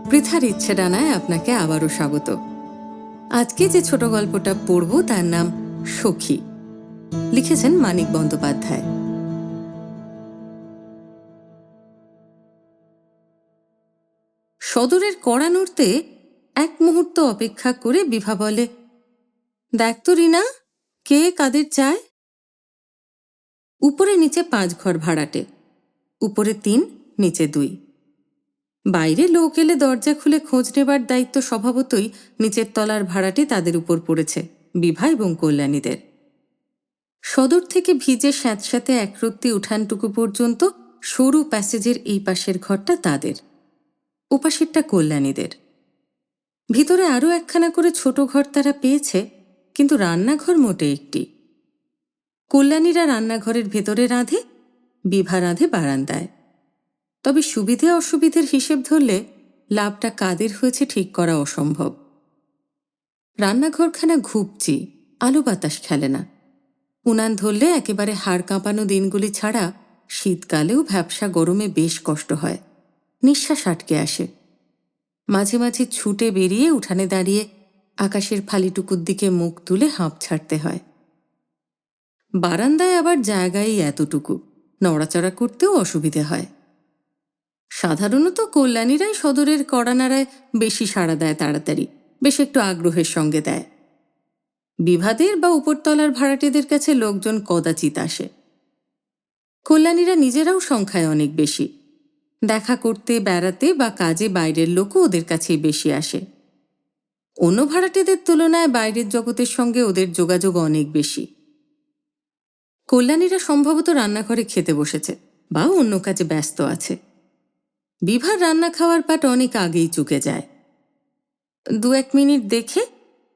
পৃথার ইচ্ছে ডানায় আপনাকে আবারও স্বাগত। আজকে যে ছোট গল্পটা পড়ব তার নাম সখী। লিখেছেন মানিক বন্দ্যোপাধ্যায়। সদরের কড়া নড়তে এক মুহূর্ত অপেক্ষা করে বিভা বলে, দেখ তো রিনা, কে কাদের চায়? উপরে নিচে 5 ঘর ভাড়াটে, উপরে 3, নিচে 2। বাইরে লোক এলে দরজা খুলে খোঁজ নেবার দায়িত্ব স্বভাবতই নিচের তলার ভাড়াটে তাদের উপর পড়েছে, বিভা এবং কল্যাণীদের। সদর থেকে ভিজে স্যাঁতস্যাঁতে একরত্তি উঠানটুকু পর্যন্ত সরু প্যাসেজের এই পাশের ঘরটা তাদের, ওপাশেরটা কল্যাণীদের। ভিতরে আরও একখানা করে ছোট ঘর তারা পেয়েছে, কিন্তু রান্নাঘর মোটে একটি। কল্যাণীরা রান্নাঘরের ভেতরে রাঁধে, বিভা রাঁধে বারান্দায়। তবে সুবিধে অসুবিধের হিসেব ধরলে লাভটা কাদের হয়েছে ঠিক করা অসম্ভব। রান্নাঘরখানা ঘুপচি, আলো বাতাস খেলে না। উনান ধরলে একেবারে হাড় কাঁপানো দিনগুলি ছাড়া শীতকালেও ভ্যাপসা গরমে বেশ কষ্ট হয়, নিঃশ্বাস আটকে আসে। মাঝে মাঝে ছুটে বেরিয়ে উঠানে দাঁড়িয়ে আকাশের ফালিটুকুর দিকে মুখ তুলে হাঁপ ছাড়তে হয়। বারান্দায় আবার জায়গায় এতটুকু, নড়াচড়া করতেও অসুবিধে হয়। সাধারণত কল্যাণীরাই সদরের কড়ানাড়ায় বেশি সাড়া দেয়, তাড়াতাড়ি বেশ একটু আগ্রহের সঙ্গে দেয়। বিভাদের বা উপরতলার ভাড়াটেদের কাছে লোকজন কদাচিৎ আসে। কল্যাণীরা নিজেরাও সংখ্যায় অনেক বেশি, দেখা করতে, বেড়াতে বা কাজে বাইরের লোকও ওদের কাছেই বেশি আসে। অন্য ভাড়াটেদের তুলনায় বাইরের জগতের সঙ্গে ওদের যোগাযোগ অনেক বেশি। কল্যাণীরা সম্ভবত রান্নাঘরে খেতে বসেছে বা অন্য কাজে ব্যস্ত আছে। বিভার রান্না খাওয়ার পাট অনেক আগেই চুকে যায়। 2-1 মিনিট দেখে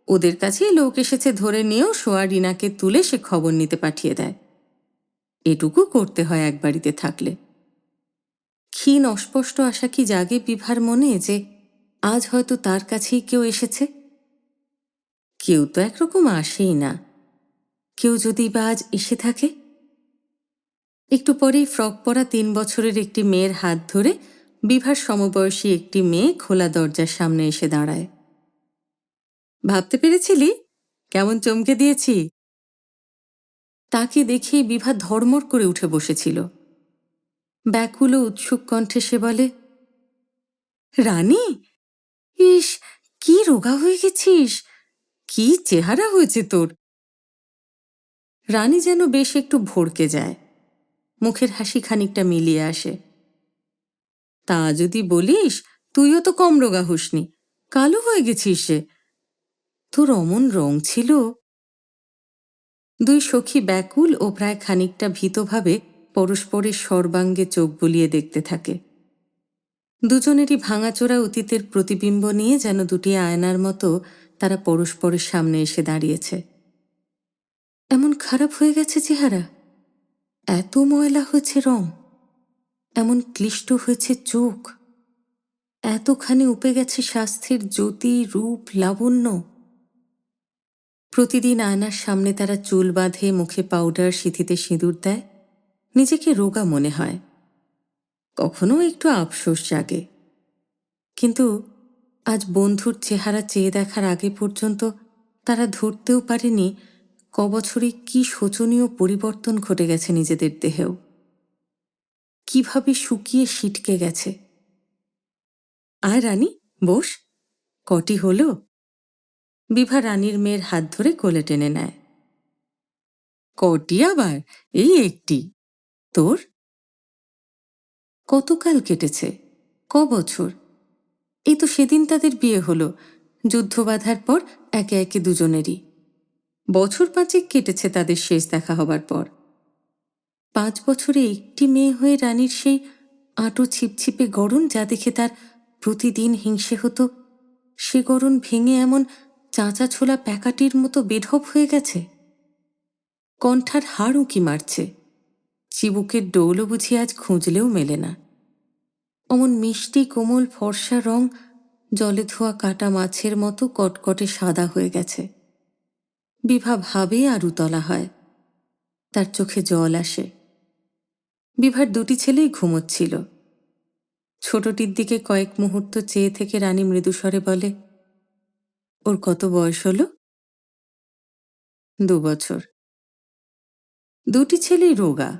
ওদের কাছেই লোক এসেছে ধরে নিয়েও শোয়া রিনাকে তুলে সে খবর নিতে পাঠিয়ে দেয়। এটুকু করতে হয় এক বাড়িতে থাকলে। ক্ষীণ অস্পষ্ট আশা কি জাগে বিভার মনে যে আজ হয়তো তার কাছেই কেউ এসেছে? কেউ তো একরকম আসেই না, কেউ যদি বা আজ এসে থাকে। একটু পরেই ফ্রক পরা 3 বছরের একটি মেয়ের হাত ধরে বিভার সমবয়সী একটি মেয়ে খোলা দরজার সামনে এসে দাঁড়ায়। ভাবতে পেরেছিলি কেমন চমকে দিয়েছি? তাকে দেখেই বিভা ধর্মর করে উঠে বসেছিল। ব্যাকুল ও উৎসুক কণ্ঠে সে বলে, রানী, ইস, কি রোগা হয়ে গেছিস, কি চেহারা হয়েছে তোর। রানী যেন বেশ একটু ভড়কে যায়, মুখের হাসি খানিকটা মিলিয়ে আসে। তা যদি বলিস, তুইও তো কম রোগা হসনি, কালো হয়ে গেছিস সে, তোর অমন রং ছিল। 2 সখী ব্যাকুল ও প্রায় খানিকটা ভীতভাবে পরস্পরের সর্বাঙ্গে চোখ বুলিয়ে দেখতে থাকে। দুজনেরই ভাঙাচোরা অতীতের প্রতিবিম্ব নিয়ে যেন দুটি আয়নার মতো তারা পরস্পরের সামনে এসে দাঁড়িয়েছে। এমন খারাপ হয়ে গেছে চেহারা, এত ময়লা হয়েছে রং, এমন ক্লিষ্ট হয়েছে চোখ, এতখানি উপে গেছে স্বাস্থ্যের জ্যোতি, রূপ, লাবণ্য। প্রতিদিন আয়নার সামনে তারা চুল বাঁধে, মুখে পাউডার, সিঁথিতে সিঁদুর দেয়, নিজেকে রোগা মনে হয়। কখনো একটু আফসোস জাগে। কিন্তু আজ বন্ধুর চেহারা চেয়ে দেখার আগে পর্যন্ত তারা ধরতেও পারেনি কবছরে কি শোচনীয় পরিবর্তন ঘটে গেছে নিজেদের দেহেও, কিভাবে শুকিয়ে সিটকে গেছে। আয় রানী, বস, কটি হলো? বিভা রানীর মেয়ের হাত ধরে কোলে টেনে নেয়। কটি আবার? এই একটি। তোর? কতকাল কেটেছে, বছর? এই তো সেদিন তাদের বিয়ে হলো, যুদ্ধ বাঁধার পর একে একে দুজনেরই। বছর 5 কেটেছে তাদের শেষ দেখা হবার পর। 5 বছরে একটি মেয়ে হয়ে রানীর সেই আঁটো ছিপছিপে গড়ন, যা দেখে তার প্রতিদিন হিংসে হতো, সে গড়ন ভেঙে এমন চাঁচা ছোলা প্যাকাটির মতো বেঢপ হয়ে গেছে। কণ্ঠার হাড় উঁকি মারছে, চিবুকের ডৌলো বুঝি আজ খুঁজলেও মেলে না। অমন মিষ্টি কোমল ফর্সা রং জলে ধোয়া কাটা মাছের মতো কটকটে সাদা হয়ে গেছে। বিভা ভাবে আর উতলা হয়, তার চোখে জল আসে। বিভার 2টি ছেলেই ঘুমোচ্ছিল। ছোটটির দিকে কয়েক মুহূর্ত চেয়ে থেকে রানী মৃদুস্বরে বলে, ওর কত বয়স হলো? 2 বছর। দুটি ছেলেই রোগা।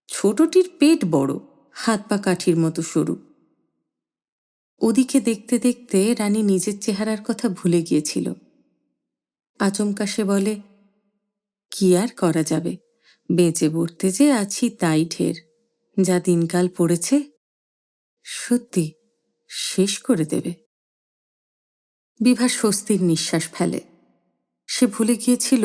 ছোটটির পেট বড়, হাত পা কাঠির মতো সরু। ওদিকে দেখতে দেখতে রানী নিজের চেহারার কথা ভুলে গিয়েছিল। আচমকা সে বলে, কি আর করা যাবে, বেঁচে পড়তে যে আছি তাই ঢের। যা দিনকাল পড়েছে, সত্যি শেষ করে দেবে। বিভা স্বস্তির নিঃশ্বাস ফেলে। সে ভুলে গিয়েছিল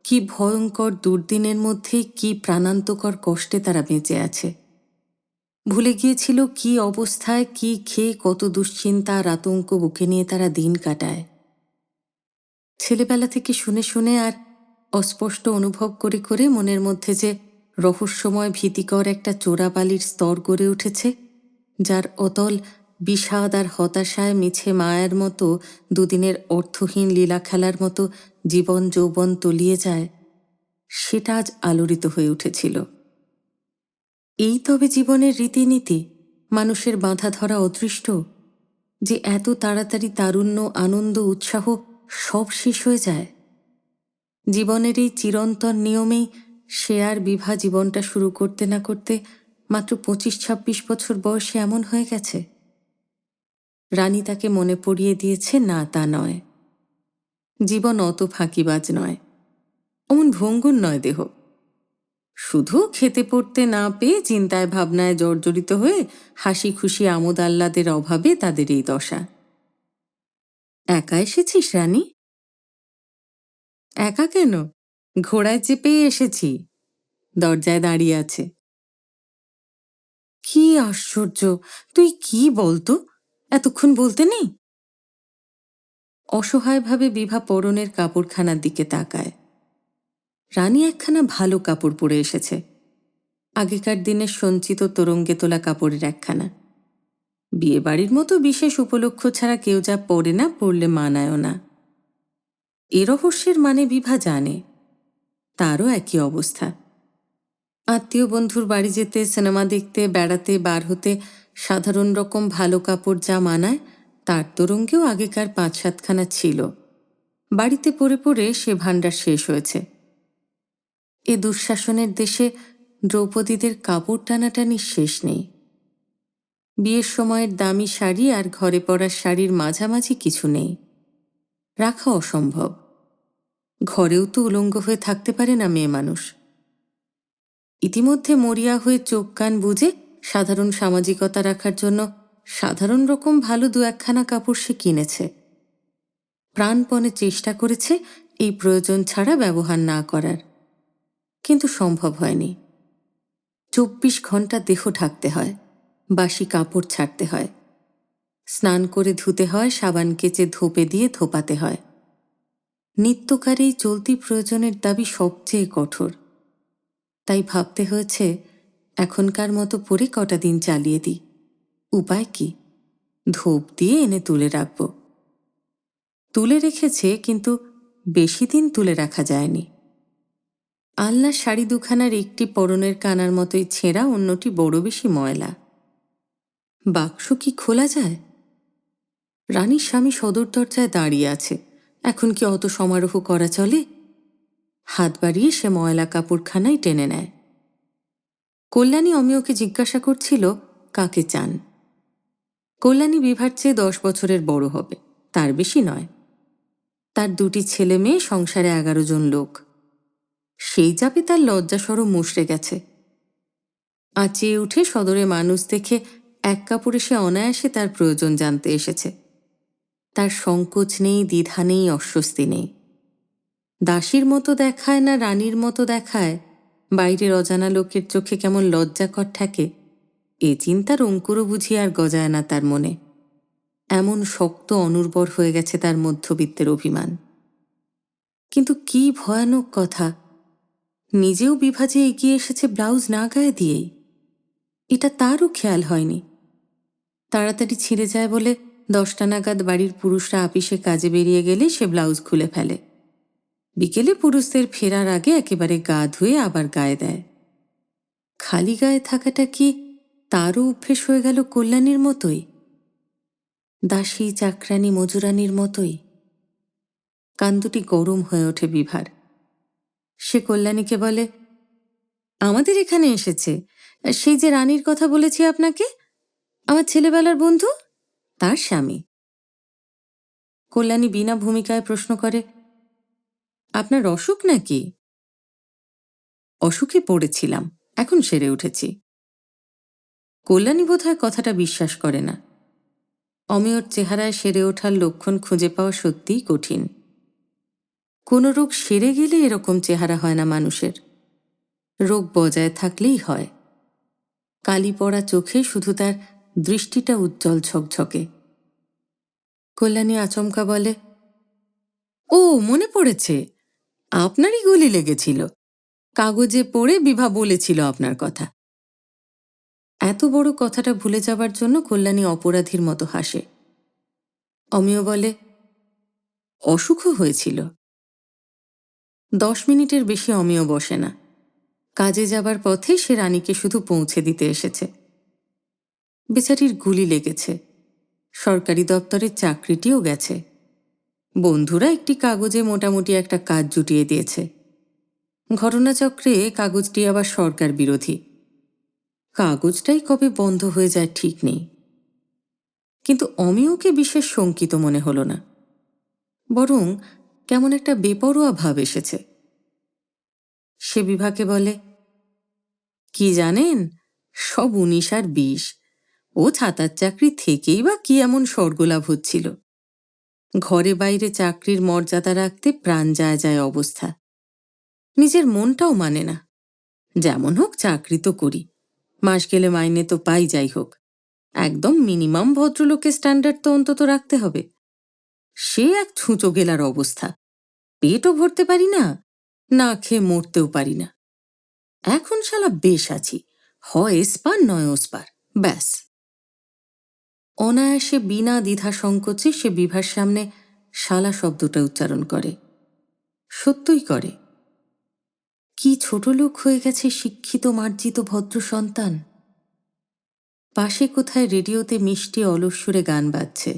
কি ভয়ঙ্কর দুর্দিনের মধ্যে কি প্রাণান্তকর কষ্টে তারা বেঁচে আছে। ভুলে গিয়েছিল কি অবস্থায় কি খেয়ে কত দুশ্চিন্তা আর আতঙ্ক বুকে নিয়ে তারা দিন কাটায়। ছেলেবেলা থেকে শুনে শুনে আর অস্পষ্ট অনুভব করে করে মনের মধ্যে যে রহস্যময় ভীতিকর একটা চোরাবালির স্তর গড়ে উঠেছে, যার অতল বিষাদ আর হতাশায় মিছে মায়ার মতো দুদিনের অর্থহীন লীলা খেলার মতো জীবন যৌবন তলিয়ে যায়, সেটা আজ আলোড়িত হয়ে উঠেছিল। এই তবে জীবনের রীতিনীতি, মানুষের বাঁধা ধরা অদৃষ্ট, যে এত তাড়াতাড়ি তারুণ্য, আনন্দ, উৎসাহ সব শেষ হয়ে যায়। জীবনের এই চিরন্তন নিয়মেই সে আর বিভা জীবনটা শুরু করতে না করতে মাত্র 25-26 বছর বয়সে এমন হয়ে গেছে। রানী তাকে মনে পড়িয়ে দিয়েছে, না তা নয়, জীবন অত ফাঁকিবাজ নয়, অমন ভঙ্গুর নয় দেহ। শুধু খেতে পড়তে না পেয়ে চিন্তায় ভাবনায় জর্জরিত হয়ে হাসি খুশি আমোদ আহ্লাদের অভাবে তাদের এই দশা। একা এসেছিস রানী? একা কেন, ঘোড়ায় চেপেই এসেছি। দরজায় দাঁড়িয়ে আছে। কি আশ্চর্য, তুই কি বলতো, এতক্ষণ বলতে নেই? অসহায়ভাবে বিভা পরনের কাপড়খানার দিকে তাকায়। রানী একখানা ভালো কাপড় পরে এসেছে, আগেকার দিনের সঞ্চিত তরঙ্গে তোলা কাপড়ের একখানা। বিয়ে বাড়ির মতো বিশেষ উপলক্ষ ছাড়া কেউ যা পরে না, পরলে মানায়ও না। এ রহস্যের মানে বিভা জানে, তারও একই অবস্থা। আত্মীয় বন্ধুর বাড়ি যেতে, সিনেমা দেখতে, বেড়াতে বার হতে সাধারণ রকম ভালো কাপড় যা মানায়, তার তরঙ্গেও আগেকার 5-7খানা ছিল। বাড়িতে পরে পরে সে ভাণ্ডার শেষ হয়েছে। এ দুঃশাসনের দেশে দ্রৌপদীদের কাপড় টানাটানি শেষ নেই। বিয়ের সময়ের দামি শাড়ি আর ঘরে পরার শাড়ির মাঝামাঝি কিছু নেই, রাখা অসম্ভব। ঘরেও তো উলঙ্গ হয়ে থাকতে পারে না মেয়ে মানুষ। ইতিমধ্যে মরিয়া হয়ে চোখ কান বুজে সাধারণ সামাজিকতা রাখার জন্য সাধারণ রকম ভালো 2-1খানা কাপড় সে কিনেছে। প্রাণপণে চেষ্টা করেছে এই প্রয়োজন ছাড়া ব্যবহার না করার, কিন্তু সম্ভব হয়নি। 24 ঘন্টা দেহ ঢাকতে হয়, বাসি কাপড় ছাড়তে হয়, স্নান করে ধুতে হয়, সাবান কেচে ধোপে দিয়ে ধোপাতে হয়। নিত্যকার এই চলতি প্রয়োজনের দাবি সবচেয়ে কঠোর। তাই ভাবতে হয়েছে, এখনকার মতো পরে কটা দিন চালিয়ে দিই। উপায় কি? ধূপ দিয়ে এনে তুলে রাখব। তুলে রেখেছে, কিন্তু বেশি দিন তুলে রাখা যায়নি। আলনার শাড়ি দুখানার একটি পরনের কানার মতোই ছেঁড়া, অন্যটি বড় বেশি ময়লা। বাক্স কি খোলা যায়? রানীর স্বামী সদর দরজায় দাঁড়িয়ে আছে, এখন কি অত সমারোহ করা চলে? হাত বাড়িয়ে সে ময়লা কাপড়খানাই টেনে নেয়। কল্যাণী অমিয়কে জিজ্ঞাসা করছিল, কাকে চান? কল্যাণী বিভার চেয়ে 10 বছরের বড় হবে, তার বেশি নয়। তার 2টি ছেলে মেয়ে, সংসারে 11 জন লোক। সেই চাপে তার লজ্জাসরম মুষড়ে গেছে। আঁচিয়ে উঠে সদরে মানুষ দেখে এক কাপড়ে সে অনায়াসে তার প্রয়োজন জানতে এসেছে। তার সংকোচ নেই, দ্বিধা নেই, অস্বস্তি নেই। দাসীর মতো দেখায় না রানীর মতো দেখায়, বাইরের অজানা লোকের চোখে কেমন লজ্জাকর ঠেকে, এ চিন্তার অঙ্কুরও বুঝি আর গজায় না তার মনে। এমন শক্ত অনুর্বর হয়ে গেছে তার মধ্যবিত্তের অভিমান। কিন্তু কি ভয়ানক কথা, নিজেও বিভাজে এগিয়ে এসেছে ব্লাউজ না গায়ে দিয়েই। এটা তারও খেয়াল হয়নি। তাড়াতাড়ি ছিঁড়ে যায় বলে 10টা নাগাদ বাড়ির পুরুষরা আপিসে কাজে বেরিয়ে গেলে সে ব্লাউজ খুলে ফেলে। বিকেলে পুরুষদের ফেরার আগে একেবারে গা ধুয়ে আবার গায়ে দেয়। খালি গায়ে থাকাটা কি তারও অভ্যেস হয়ে গেল কল্যাণীর মতোই, দাসী চাকরানী মজুরানির মতোই। কান দুটি গরম হয়ে ওঠে বিভার। সে কল্যাণীকে বলে, আমাদের এখানে এসেছে সেই যে রানীর কথা বলেছি আপনাকে, আমার ছেলেবেলার বন্ধু, তার স্বামী। কল্যাণী বিনা ভূমিকায় প্রশ্ন করে, আপনার অসুখ নাকি? অসুখে পড়েছিলাম, এখন সেরে উঠেছি। কল্যাণী বোধহয় কথাটা বিশ্বাস করে না। অমিয়র চেহারায় সেরে ওঠার লক্ষণ খুঁজে পাওয়া সত্যিই কঠিন। কোনো রোগ সেরে গেলে এরকম চেহারা হয় না মানুষের, রোগ বজায় থাকলেই হয়। কালি পড়া চোখে শুধু তার দৃষ্টিটা উজ্জ্বল ঝকঝকে। কল্যাণী আচমকা বলে, ও মনে পড়েছে, আপনারই গুলি লেগেছিল, কাগজে পড়ে বিভা বলেছিল আপনার কথা। এত বড় কথাটা ভুলে যাবার জন্য কল্যাণী অপরাধীর মতো হাসে। অমিয় বলে, অসুখও হয়েছিল। 10 মিনিটের বেশি অমিয় বসে না। কাজে যাবার পথে সে রানীকে শুধু পৌঁছে দিতে এসেছে। বেচারির গুলি লেগেছে, সরকারি দপ্তরের চাকরিটিও গেছে। বন্ধুরা একটি কাগজে মোটামুটি একটা কাজ জুটিয়ে দিয়েছে। ঘটনাচক্রে কাগজটি আবার সরকার বিরোধী। কাগজটাই কবে বন্ধ হয়ে যায় ঠিক নেই। কিন্তু অমিয়কে বিশেষ শঙ্কিত মনে হল না, বরং কেমন একটা বেপরোয়া ভাব এসেছে। সে বিভাকে বলে, কি জানেন, সব 19 আর 20। ও ছাতার চাকরি থেকেই বা কি এমন স্বর্গলাভ হচ্ছিল। ঘরে বাইরে চাকরির মর্যাদা রাখতে প্রাণ যায় যায় অবস্থা। নিজের মনটাও মানে না। যেমন হোক চাকরি তো করি, মাস গেলে মাইনে তো পাই, যাই হোক একদম মিনিমাম ভদ্রলোকের স্ট্যান্ডার্ড তো অন্তত রাখতে হবে। সে এক ছুঁচো গেলার অবস্থা, পেটও ভরতে পারি না, না খেয়ে মরতেও পারি না। এখন শালা বেশ আছি, হয় এসপার নয় ওসপার, ব্যাস। অনায়াসে বিনা দ্বিধা সংকোচে সে বিভার সামনে শালা শব্দটা উচ্চারণ করে। সত্যই করে। কি ছোট লোক হয়ে গেছে শিক্ষিত মার্জিত ভদ্র সন্তান। পাশে কোথায় রেডিওতে মিষ্টি অলস সুরে গান বাজছে,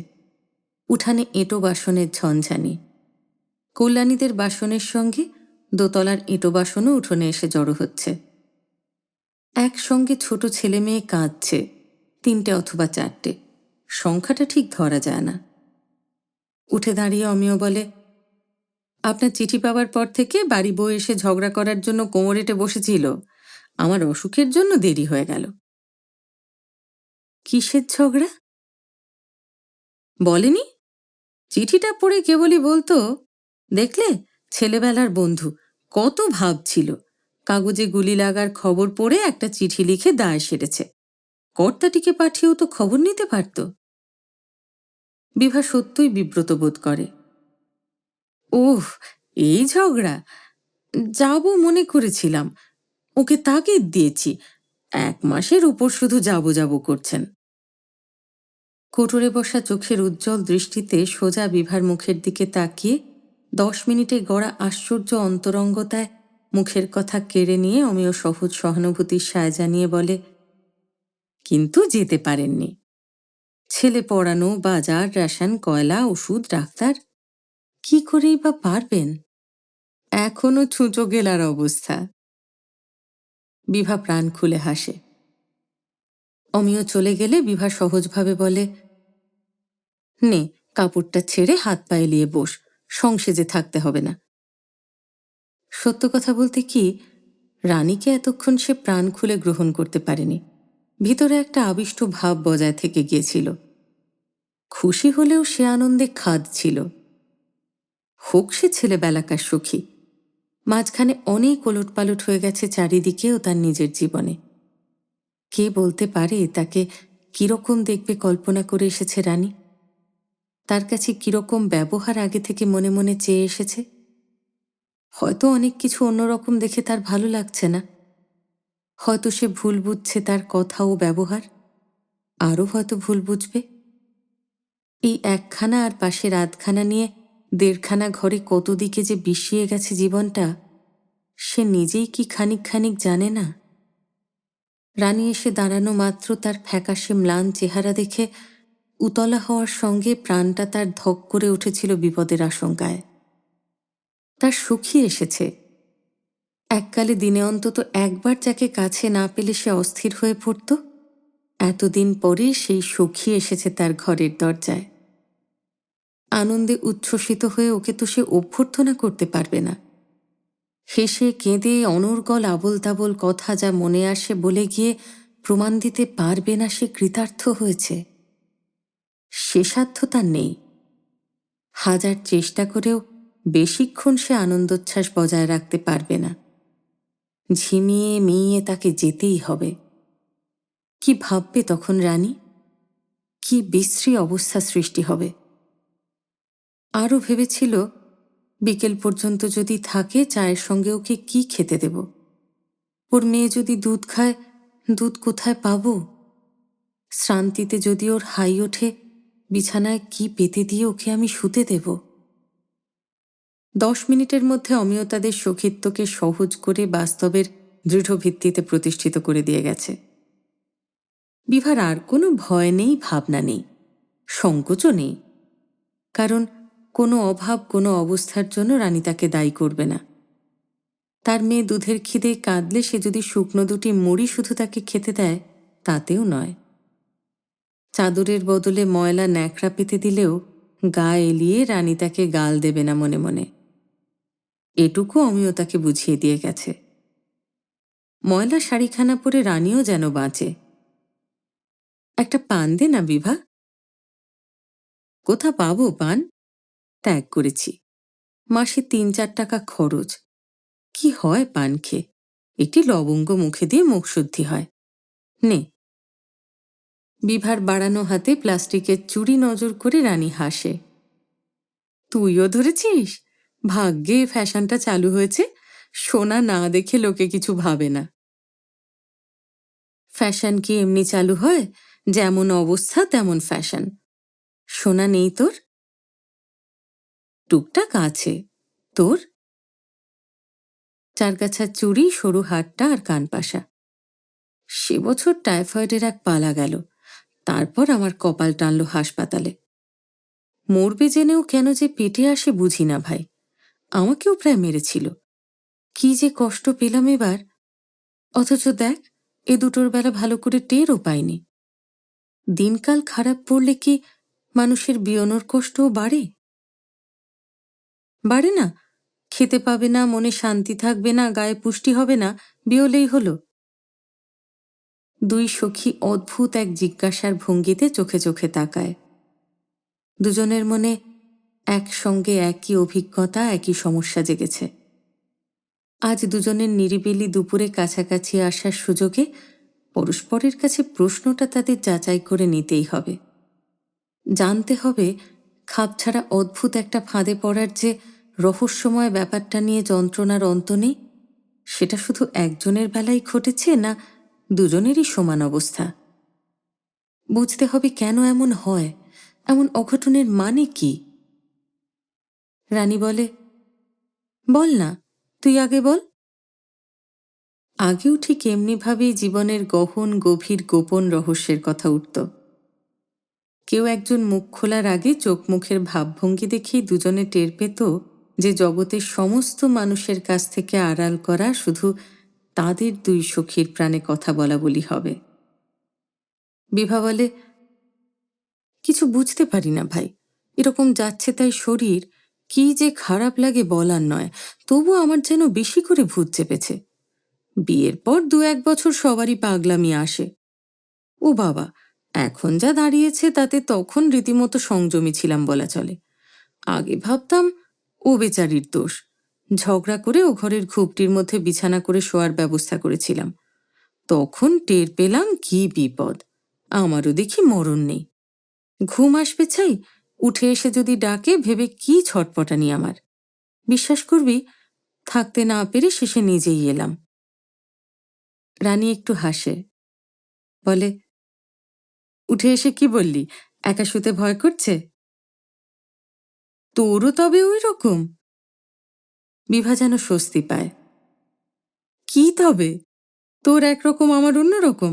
উঠানে এঁটো বাসনের ঝনঝানি। কল্যাণীদের বাসনের সঙ্গে দোতলার এঁটো বাসনও উঠোনে এসে জড়ো হচ্ছে। একসঙ্গে ছোট ছেলে মেয়ে কাঁদছে, 3টে অথবা 4টে, সংখ্যাটা ঠিক ধরা যায় না। উঠে দাঁড়িয়ে অমিয় বলে, আপনার চিঠি পাওয়ার পর থেকে বাড়ি বউ এসে ঝগড়া করার জন্য কোমরেটে বসেছিল, আমার অসুখের জন্য দেরি হয়ে গেল। কিসের ঝগড়া? বলেনি? চিঠিটা পড়ে কেবলই বলতো, দেখলে ছেলেবেলার বন্ধু, কত ভাবছিল, কাগজে গুলি লাগার খবর পড়ে একটা চিঠি লিখে দায় সেরেছে, কর্তাটিকে পাঠিয়েও তো খবর নিতে পারত। বিভা সত্যই বিব্রত বোধ করে। ওহ, এই ঝগড়া? যাব মনে করেছিলাম, ওকে তাগিদ দিয়েছি, 1 মাসের উপর শুধু যাবো যাবো করছেন। কোটরে বসা চোখের উজ্জ্বল দৃষ্টিতে সোজা বিভার মুখের দিকে তাকিয়ে 10 মিনিটে গড়া আশ্চর্য অন্তরঙ্গতায় মুখের কথা কেড়ে নিয়ে অমিয় সহজ সহানুভূতির সায় জানিয়ে বলে, কিন্তু যেতে পারেননি। ছেলে পড়ানো, বাজার, রেশন, কয়লা, ওষুধ, ডাক্তার, কি করেই বা পারবেন? এখনো ছুঁচো গেলার অবস্থা। বিভা প্রাণ খুলে হাসে। অমিয় চলে গেলে বিভা সহজভাবে বলে, নে কাপড়টা ছেড়ে হাত পায়ে নিয়ে বস, সংসেজে থাকতে হবে না। সত্য কথা বলতে কি, রানীকে এতক্ষণ সে প্রাণ খুলে গ্রহণ করতে পারেনি। ভিতরে একটা আবিষ্ট ভাব বজায় থেকে গিয়েছিল। খুশি হলেও সে আনন্দে খাদ ছিল। হোক সে ছেলেবেলাকার সুখী, মাঝখানে অনেক ওলটপালট হয়ে গেছে চারিদিকেও তার নিজের জীবনে। কে বলতে পারে তাকে কিরকম দেখবে কল্পনা করে এসেছে রানী? তার কাছে কিরকম ব্যবহার আগে থেকে মনে মনে চেয়ে এসেছে? হয়তো অনেক কিছু অন্যরকম দেখে তার ভালো লাগছে না, হয়তো সে ভুল বুঝছে তার কথা ও ব্যবহার, আরও হয়তো ভুল বুঝবে। এই 1খানা আর পাশের আধখানা নিয়ে 1.5খানা ঘরে কত দিকে যে বিষিয়ে গেছে জীবনটা, সে নিজেই কি খানিক খানিক জানে না। রানী এসে দাঁড়ানো মাত্র তার ফ্যাকাশে ম্লান চেহারা দেখে উতলা হওয়ার সঙ্গে প্রাণটা তার ধক করে উঠেছিল বিপদের আশঙ্কায়। তার সখী এসেছে। এককালে দিনে অন্তত একবার যাকে কাছে না পেলে সে অস্থির হয়ে পড়ত, এতদিন পরে সেই সখী এসেছে তার ঘরের দরজায়। আনন্দে উচ্ছ্বসিত হয়ে ওকে তো সে অভ্যর্থনা করতে পারবে না। হেসে কেঁদে অনর্গল আবোল তাবোল কথা যা মনে আসে বলে গিয়ে প্রমাণ দিতে পারবে না সে কৃতার্থ হয়েছে। সে সাধ্য তার নেই। হাজার চেষ্টা করেও বেশিক্ষণ সে আনন্দোচ্ছ্বাস বজায় রাখতে পারবে না। ঝিমিয়ে মিইয়ে তাকে যেতেই হবে। কি ভাববে তখন রানী? কি বিশ্রী অবস্থা সৃষ্টি হবে। আরও ভেবেছিল বিকেল পর্যন্ত যদি থাকে চায়ের সঙ্গে ওকে কি খেতে দেব। ওর মেয়ে যদি দুধ খায়, দুধ কোথায় পাব? শ্রান্তিতে যদি ওর হাই ওঠে, বিছানায় কি পেতে দিয়ে ওকে আমি শুতে দেব? 10 মিনিটের মধ্যে অমিয় তাদের সখিত্বকে সহজ করে বাস্তবের দৃঢ় ভিত্তিতে প্রতিষ্ঠিত করে দিয়ে গেছে। বিভার আর কোনো ভয় নেই, ভাবনা নেই, সংকোচও নেই। কারণ কোনো অভাব কোনো অবস্থার জন্য রানী তাকে দায়ী করবে না। তার মেয়ে দুধের খিদে কাঁদলে সে যদি শুকনো দুটি মুড়ি শুধু তাকে খেতে দেয়, তাতেও নয়। চাদরের বদলে ময়লা ন্যাকড়া পেতে দিলেও গা এলিয়ে রানী তাকে গাল দেবে না মনে মনে। এটুকু অমিয় তাকে বুঝিয়ে দিয়ে গেছে। ময়লা শাড়িখানা পরে রানীও যেন বাঁচে। একটা পান দে না বিভা। কোথা পাবো পান? ত্যাগ করেছি। মাসে 3-4 টাকা খরচ। কি হয় পান খেয়ে? একটি লবঙ্গ মুখে দিয়ে মুখ শুদ্ধি হয়। নে। বিভার বাড়ানো হাতে প্লাস্টিকের চুড়ি নজর করে রানী হাসে। তুইও ধরেছিস? ভাগ্যে ফ্যাশনটা চালু হয়েছে। সোনা না দেখে লোকে কিছু ভাবে না। ফ্যাশন কি এমনি চালু হয়? যেমন অবস্থা তেমন ফ্যাশন। সোনা নেই তোর? টুকটাক আছে। তোর? চারগাছার চুড়ি, সরু হাটটা আর কানপাশা। সে বছর টাইফয়েডের এক পালা গেল। তারপর আমার কপাল টানল হাসপাতালে। মরবে জেনেও কেন যে পেটে আসে বুঝি না ভাই। আমাকেও প্রায় মেরেছিল। কি যে কষ্ট পেলাম এবার। অথচ দেখ, এ দুটোর বেলা ভালো করে টেরও পাইনি। দিনকাল খারাপ পড়লে কি মানুষের বিয়নোর কষ্টও বাড়ে? বাড়ে না? খেতে পাবে না, মনে শান্তি থাকবে না, গায়ে পুষ্টি হবে না, বিয়লেই হলো। দুই সখী অদ্ভুত এক জিজ্ঞাসার ভঙ্গিতে চোখে চোখে তাকায়। দুজনের মনে একসঙ্গে একই অভিজ্ঞতা, একই সমস্যা জেগেছে। আজ দুজনের নিরিবিলি দুপুরে কাছাকাছি আসার সুযোগে পরস্পরের কাছে প্রশ্নটা তাদের যাচাই করে নিতেই হবে। জানতে হবে খাপছাড়া অদ্ভুত একটা ফাঁদে পড়ার যে রহস্যময় ব্যাপারটা নিয়ে যন্ত্রণার অন্ত নেই, সেটা শুধু একজনের বেলায় ঘটেছে না দুজনেরই সমান অবস্থা। বুঝতে হবে কেন এমন হয়, এমন অঘটনের মানে কি। রানী বলে, বল না, তুই আগে বল। আগেও ঠিক এমনিভাবেই জীবনের গহন গভীর গোপন রহস্যের কথা উঠত। কেউ একজন মুখ খোলার আগে চোখ মুখের ভাবভঙ্গি দেখেই দুজনে টের পেত যে জগতের সমস্ত মানুষের কাছ থেকে আড়াল করা শুধু তাদের দুই সখীর প্রাণে কথা বলা বলি হবে। বিভা বলে, কিছু বুঝতে পারি না ভাই। এরকম যাচ্ছে তাই শরীর, কি যে খারাপ লাগে বলার নয়। তবু আমার যেন বেশি করে ভূত চেপেছে। বিয়ের পর 2-1 বছর সবারই পাগলামি আসে। ও বাবা, এখন যা দাঁড়িয়েছে তাতে তখন রীতিমতো সংযমী ছিলাম বলা চলে। আগে ভাবতাম ও বেচারির দোষ। ঝগড়া করে ও ঘরের খুপটির মধ্যে বিছানা করে শোয়ার ব্যবস্থা করেছিলাম। তখন টের পেলাম কি বিপদ। আমারও দেখি মরণ নেই। ঘুম আসবে চাই, উঠে এসে যদি ডাকে ভেবে কি ছটপটানি আমার। বিশ্বাস করবি, থাকতে না পেরে শেষে নিজেই এলাম। রানী একটু হাসে, বলে, উঠে এসে কি বললি? একা শুতে ভয় করছে? তোরও তবে ওই রকম? বিভা যেন স্বস্তি পায়। কি তবে? তোর একরকম, আমার অন্যরকম।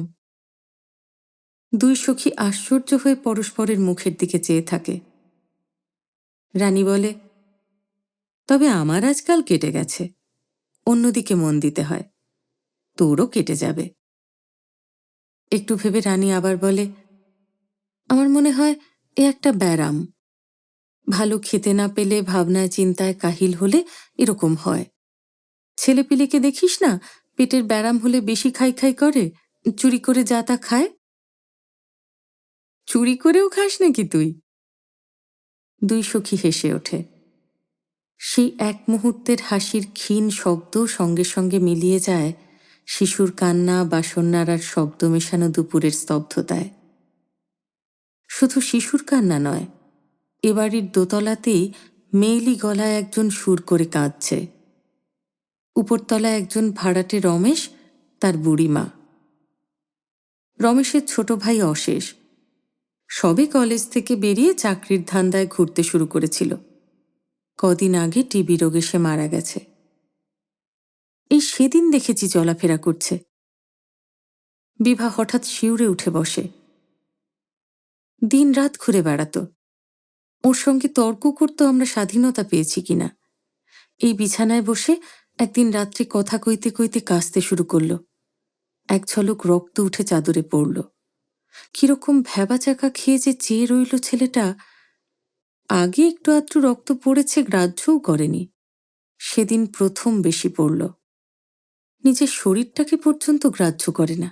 দুই সখী আশ্চর্য হয়ে পরস্পরের মুখের দিকে চেয়ে থাকে। রানী বলে, তবে আমার আজকাল কেটে গেছে, অন্যদিকে মন দিতে হয়, তোরও কেটে যাবে। একটু ভেবে রানী আবার বলে, আমার মনে হয় এ একটা ব্যারাম। ভালো খেতে না পেলে, ভাবনায় চিন্তায় কাহিল হলে এরকম হয়। ছেলেপিলেকে দেখিস না, পেটের ব্যারাম হলে বেশি খাই খাই করে, চুরি করে যা তা খায়। চুরি করেও খাস নাকি তুই? দুই সখী হেসে ওঠে। সেই এক মুহূর্তের হাসির ক্ষীণ শব্দ সঙ্গে সঙ্গে মিলিয়ে যায় শিশুর কান্না, বাসন্যার শব্দ মেশানো দুপুরের স্তব্ধতায়। শুধু শিশুর কান্না নয়, এ বাড়ির দোতলাতেই মেয়েলি গলায় একজন সুর করে কাঁদছে। উপরতলায় একজন ভাড়াটে রমেশ, তার বুড়িমা। রমেশের ছোট ভাই অশেষ সবে কলেজ থেকে বেরিয়ে চাকরির ধান্দায় ঘুরতে শুরু করেছিল। কদিন আগে টিবি রোগে সে মারা গেছে। এই সেদিন দেখেছি চলাফেরা করছে। বিভা হঠাৎ শিউরে উঠে বসে। দিন রাত ঘুরে বেড়াতো। ওর সঙ্গে তর্ক করতো আমরা স্বাধীনতা পেয়েছি কিনা। এই বিছানায় বসে একদিন রাত্রে কথা কইতে কইতে কাঁদতে শুরু করল। এক ঝলক রক্ত উঠে চাদরে পড়ল। কিরকম ভ্যাবাচাকা খেয়ে যে চেয়ে রইল ছেলেটা। আগে একটু আধটু রক্ত পড়েছে, গ্রাহ্যও করেনি। সেদিন প্রথম বেশি পড়ল। নিজের শরীরটাকে পর্যন্ত গ্রাহ্য করে না।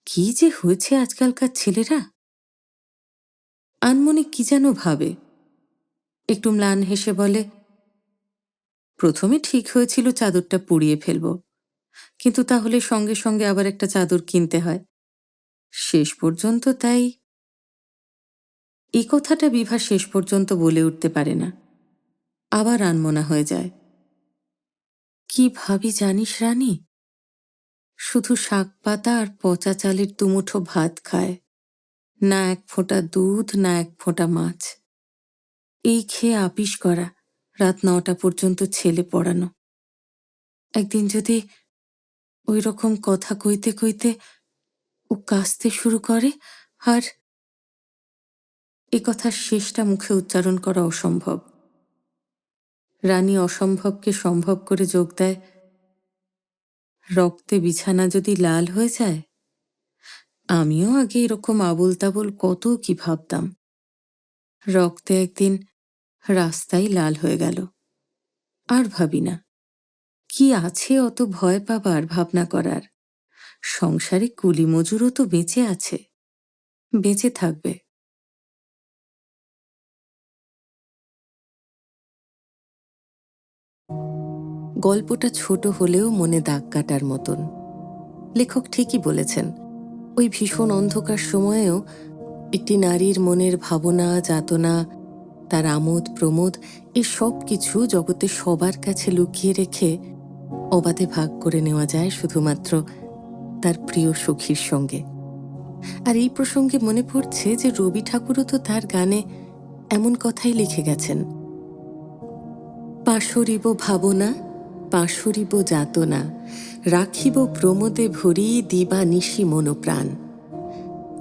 কি যে হয়েছে আজকালকার ছেলেরা। আনমনে কি যেন ভাবে। একটু ম্লান হেসে বলে, প্রথমে ঠিক হয়েছিল চাদরটা পুড়িয়ে ফেলব, কিন্তু তাহলে সঙ্গে সঙ্গে আবার একটা চাদর কিনতে হয়। শেষ পর্যন্ত তাই। এই কথাটা বিভা শেষ পর্যন্ত বলে উঠতে পারে না। আবার আনমনা হয়ে যায়। কি ভাবি জানিস রানী? শুধু শাক পাতা আর পচা চালের দুমুঠো ভাত খায়, না এক ফোঁটা দুধ, না এক ফোঁটা মাছ। এই খেয়ে আপিস করা, রাত 9টা পর্যন্ত ছেলে পড়ানো। একদিন যদি ওই রকম কথা কইতে কইতে ও কাঁদতে শুরু করে, আর এ কথার শেষটা মুখে উচ্চারণ করা অসম্ভব। রানী অসম্ভবকে সম্ভব করে যোগ দেয়, রক্তে বিছানা যদি লাল হয়ে যায়। আমিও আগে এরকম আবোল তাবোল কত কি ভাবতাম। রক্তে একদিন রাস্তাই লাল হয়ে গেল। আর ভাবি না। কি আছে অত ভয় পাবার, ভাবনা করার? সংসারে কুলি মজুরও তো বেঁচে আছে, বেঁচে থাকবে। গল্পটা ছোট হলেও মনে দাগ কাটার মতন। লেখক ঠিকই বলেছেন, ওই ভীষণ অন্ধকার সময়েও একটি নারীর মনের ভাবনা, যাতনা, তার আমোদ প্রমোদ, এ সব কিছু জগতে সবার কাছে লুকিয়ে রেখে অবাধে ভাগ করে নেওয়া যায় শুধুমাত্র তার প্রিয় সখীর সঙ্গে। আর এই প্রসঙ্গে মনে পড়ছে যে রবি ঠাকুরও তো তার গানে এমন কথাই লিখে গেছেন, পাশরিব ভাবনা, পাশরিব যাতনা, রাখিব প্রমোদে ভরি, দিবা নিশি মনোপ্রাণ।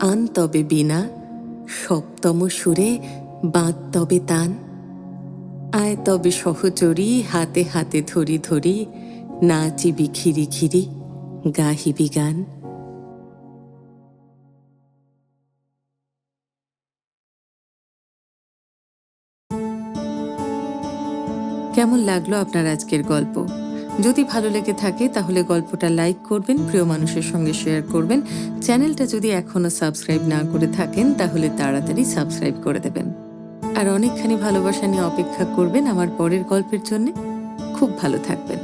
আন তবে বিনা, সপ্তম সুরে বাঁধ তবে তান। আয় তবে সহচরী, হাতে হাতে ধরি ধরি, নাচিবি খিরি খিরি, গাহিবি গান। কেমন লাগলো আপনার আজকের গল্প? যদি ভালো লেগে থাকে তাহলে গল্পটা লাইক করবেন, প্রিয় মানুষের সঙ্গে শেয়ার করবেন। চ্যানেলটা যদি এখনো সাবস্ক্রাইব না করে থাকেন তাহলে তাড়াতাড়ি সাবস্ক্রাইব করে দেবেন। আর অনেকখানি ভালোবাসা নিয়ে অপেক্ষা করবেন আমার পরের গল্পের জন্যে। খুব ভালো থাকবেন।